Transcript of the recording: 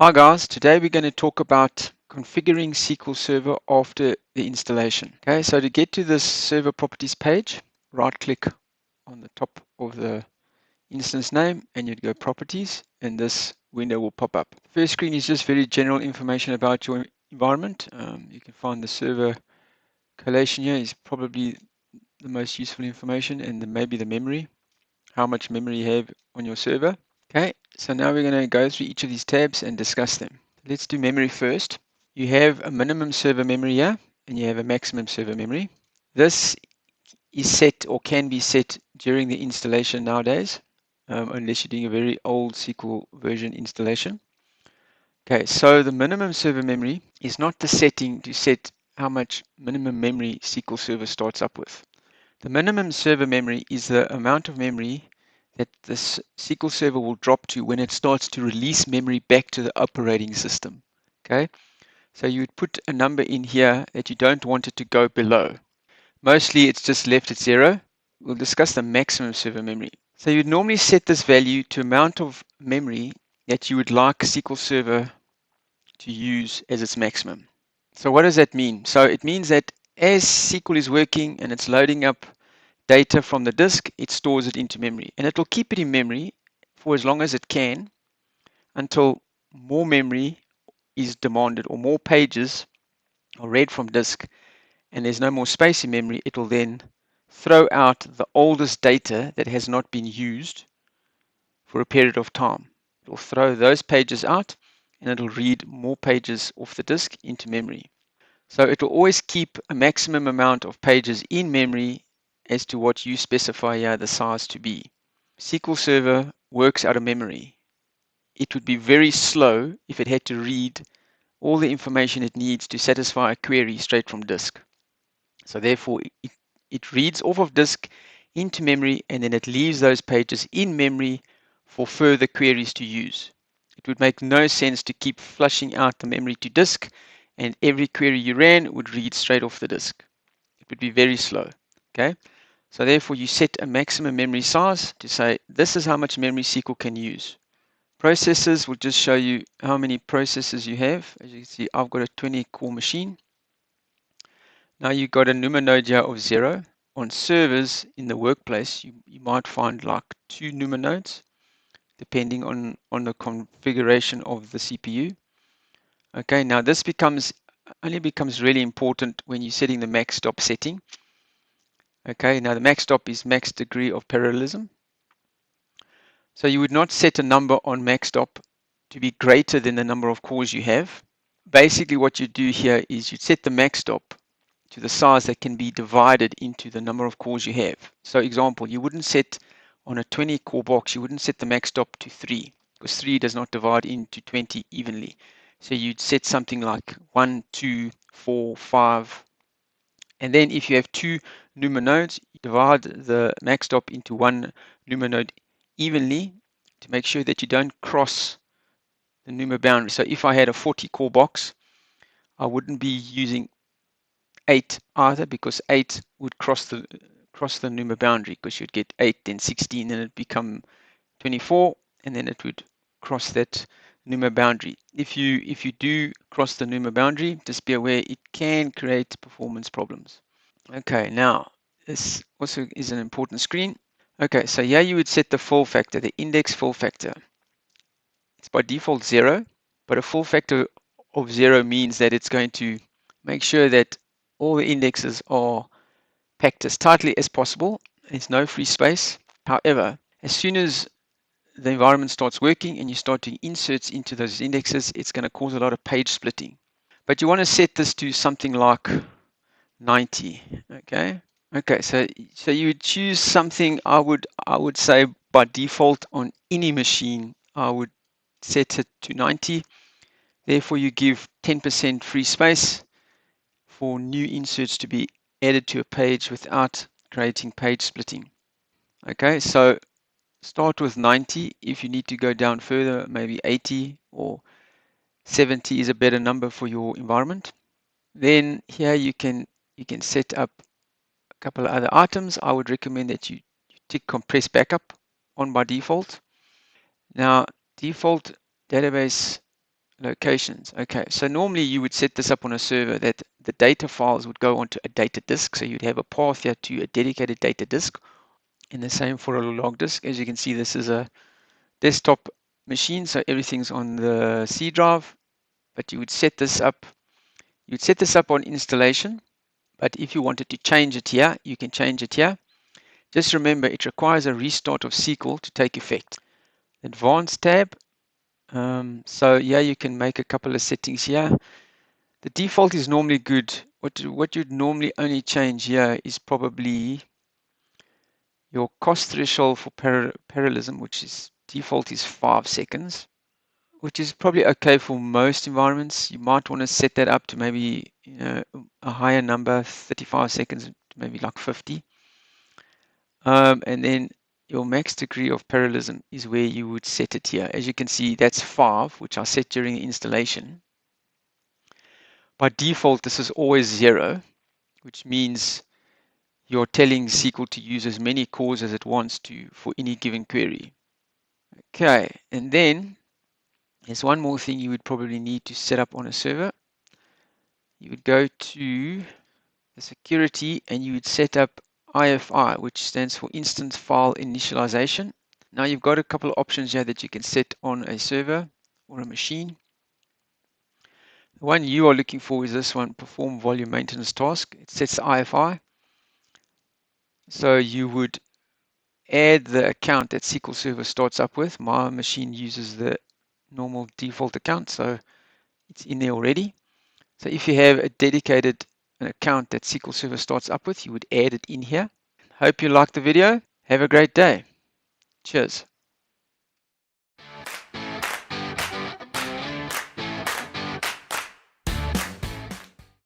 Hi guys, today we're going to talk about configuring SQL Server after the installation. Okay, so to get to this server properties page, right click on the top of the instance name and you'd go properties and this window will pop up. First screen is just very general information about your environment. You can find the server collation here is probably the most useful information and maybe the memory, how much memory you have on your server. Okay, so now we're going to go through each of these tabs and discuss them. Let's do memory first. You have a minimum server memory here and you have a maximum server memory. This is set or can be set during the installation nowadays, unless you're doing a very old SQL version installation. Okay, so the minimum server memory is not the setting to set how much minimum memory SQL Server starts up with. The minimum server memory is the amount of memory that the SQL Server will drop to when it starts to release memory back to the operating system. Okay, so you would put a number in here that you don't want it to go below. Mostly it's just left at 0. We'll discuss the maximum server memory. So you'd normally set this value to amount of memory that you would like SQL Server to use as its maximum. So what does that mean? So it means that as SQL is working and it's loading up data from the disk, it stores it into memory. And it will keep it in memory for as long as it can until more memory is demanded or more pages are read from disk and there's no more space in memory. It will then throw out the oldest data that has not been used for a period of time. It will throw those pages out and it'll read more pages off the disk into memory. So it will always keep a maximum amount of pages in memory as to what you specify here the size to be. SQL Server works out of memory. It would be very slow if it had to read all the information it needs to satisfy a query straight from disk. So therefore, it reads off of disk into memory and then it leaves those pages in memory for further queries to use. It would make no sense to keep flushing out the memory to disk and every query you ran would read straight off the disk. It would be very slow. Okay, so therefore you set a maximum memory size to say this is how much memory SQL can use. Processes will just show you how many processes you have. As you can see, I've got a 20 core machine. Now you've got a NUMA node here of 0. On servers in the workplace, you might find like 2 NUMA nodes, depending on the configuration of the CPU. Okay, now this only becomes really important when you're setting the max stop setting. Okay, now the max stop is max degree of parallelism. So you would not set a number on max stop to be greater than the number of cores you have. Basically what you do here is you set the max stop to the size that can be divided into the number of cores you have. So example, you wouldn't set on a 20 core box, you wouldn't set the max stop to 3 because 3 does not divide into 20 evenly. So you'd set something like 1, 2, 4, 5. And then if you have 2 NUMA nodes, you divide the max stop into 1 NUMA node evenly to make sure that you don't cross the NUMA boundary. So if I had a 40 core box, I wouldn't be using 8 either because 8 would cross the NUMA boundary because you'd get 8, then 16, then it'd become 24, and then it would cross that NUMA boundary. If you do cross the NUMA boundary, just be aware it can create performance problems. Okay, now this also is an important screen. Okay, so here you would set the fill factor, the index fill factor. It's by default 0, but a fill factor of 0 means that it's going to make sure that all the indexes are packed as tightly as possible. There's no free space. However, as soon as the environment starts working and you start doing inserts into those indexes, it's going to cause a lot of page splitting. But you want to set this to something like 90. Okay, so you would choose something. I would say by default on any machine I would set it to 90. Therefore you give 10% free space for new inserts to be added to a page without creating page splitting. Okay, so start with 90. If you need to go down further, maybe 80 or 70 is a better number for your environment. Then here you can set up a couple of other items. I would recommend that you tick compress backup on by default. Now default database locations. Okay, so normally you would set this up on a server that the data files would go onto a data disk. So you'd have a path here to a dedicated data disk, and the same for a log disk. As you can see, this is a desktop machine, so everything's on the C drive, but you would set this up. You'd set this up on installation, but if you wanted to change it here, you can change it here. Just remember, it requires a restart of SQL to take effect. Advanced tab. So yeah, you can make a couple of settings here. The default is normally good. What you'd normally only change here is probably your cost threshold for parallelism, which is default is 5 seconds, which is probably okay for most environments. You might want to set that up to maybe a higher number, 35 seconds, maybe like 50. And then your max degree of parallelism is where you would set it here. As you can see, that's 5, which I set during the installation. By default, this is always 0, which means you're telling SQL to use as many cores as it wants to for any given query. Okay, and then there's one more thing you would probably need to set up on a server. You would go to the security and you would set up IFI, which stands for Instance File Initialization. Now you've got a couple of options here that you can set on a server or a machine. The one you are looking for is this one, Perform Volume Maintenance Task. It sets the IFI. So you would add the account that SQL Server starts up with. My machine uses the normal default account, so it's in there already. So if you have a dedicated account that SQL Server starts up with, you would add it in here. Hope you liked the video. Have a great day. Cheers.